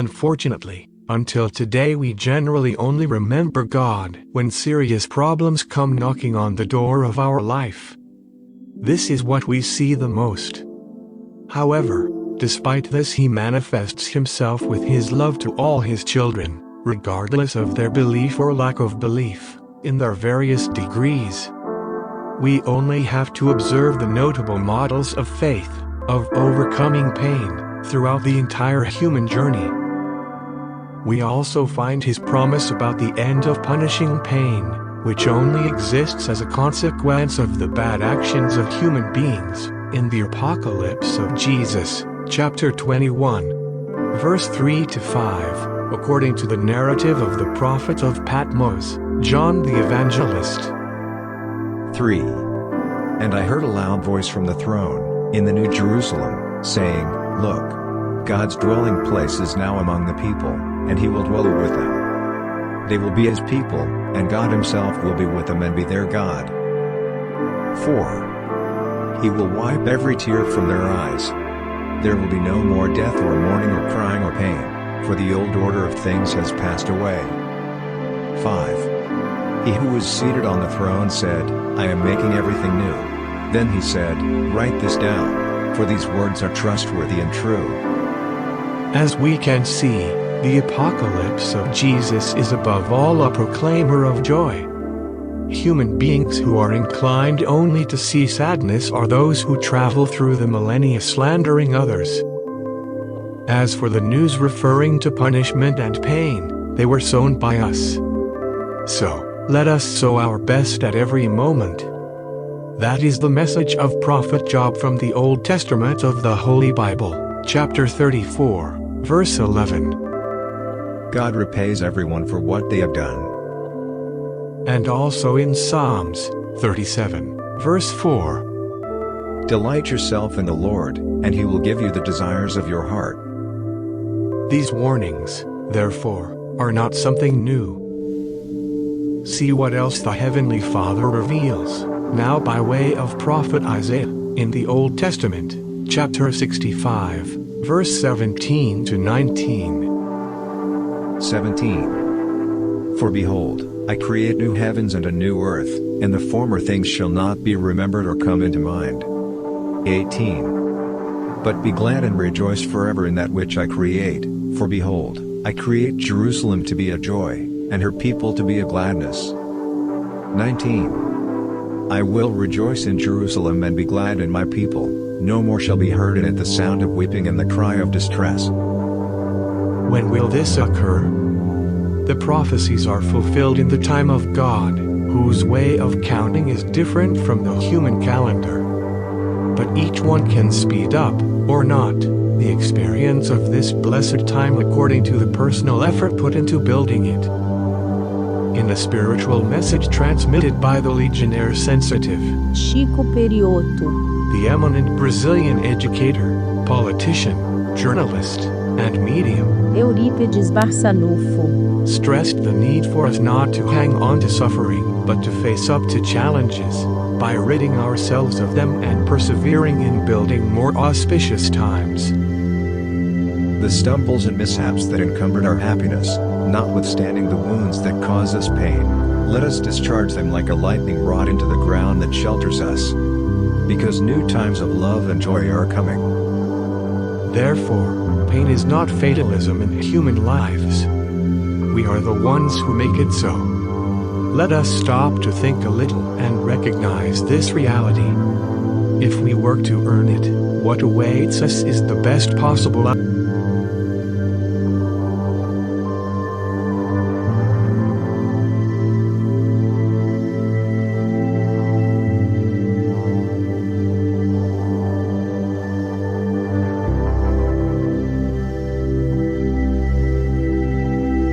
Unfortunately, until today we generally only remember God when serious problems come knocking on the door of our life. This is what we see the most. However, despite this, He manifests Himself with His love to all His children, regardless of their belief or lack of belief, in their various degrees. We only have to observe the notable models of faith, of overcoming pain, throughout the entire human journey. We also find His promise about the end of punishing pain, which only exists as a consequence of the bad actions of human beings, in the Apocalypse of Jesus, chapter 21, verse 3-5, according to the narrative of the prophet of Patmos, John the Evangelist. 3. And I heard a loud voice from the throne, in the New Jerusalem, saying, Look, God's dwelling place is now among the people, and He will dwell with them. They will be His people, and God Himself will be with them and be their God. 4. He will wipe every tear from their eyes. There will be no more death or mourning or crying or pain, for the old order of things has passed away. 5. He who was seated on the throne said, I am making everything new. Then He said, Write this down, for these words are trustworthy and true. As we can see, the Apocalypse of Jesus is above all a proclaimer of joy. Human beings who are inclined only to see sadness are those who travel through the millennia slandering others. As for the news referring to punishment and pain, they were sown by us. So, let us sow our best at every moment. That is the message of Prophet Job from the Old Testament of the Holy Bible, chapter 34, verse 11. God repays everyone for what they have done. And also in Psalms 37, verse 4. Delight yourself in the Lord, and He will give you the desires of your heart. These warnings, therefore, are not something new. See what else the Heavenly Father reveals, now by way of prophet Isaiah, in the Old Testament, chapter 65, verse 17-19. 17. For behold, I create new heavens and a new earth, and the former things shall not be remembered or come into mind. 18. But be glad and rejoice forever in that which I create, for behold, I create Jerusalem to be a joy, and her people to be a gladness. 19. I will rejoice in Jerusalem and be glad in my people, no more shall be heard in it the sound of weeping and the cry of distress. When will this occur? The prophecies are fulfilled in the time of God, whose way of counting is different from the human calendar. But each one can speed up, or not, the experience of this blessed time according to the personal effort put into building it. In a spiritual message transmitted by the Legionnaire Sensitive, Chico Perioto, the eminent Brazilian educator, politician, journalist, and medium, Eurípides Barçanufo, stressed the need for us not to hang on to suffering, but to face up to challenges, by ridding ourselves of them and persevering in building more auspicious times. The stumbles and mishaps that encumbered our happiness, notwithstanding the wounds that cause us pain, let us discharge them like a lightning rod into the ground that shelters us. Because new times of love and joy are coming. Therefore, pain is not fatalism in human lives. We are the ones who make it so. Let us stop to think a little and recognize this reality. If we work to earn it, what awaits us is the best possible outcome.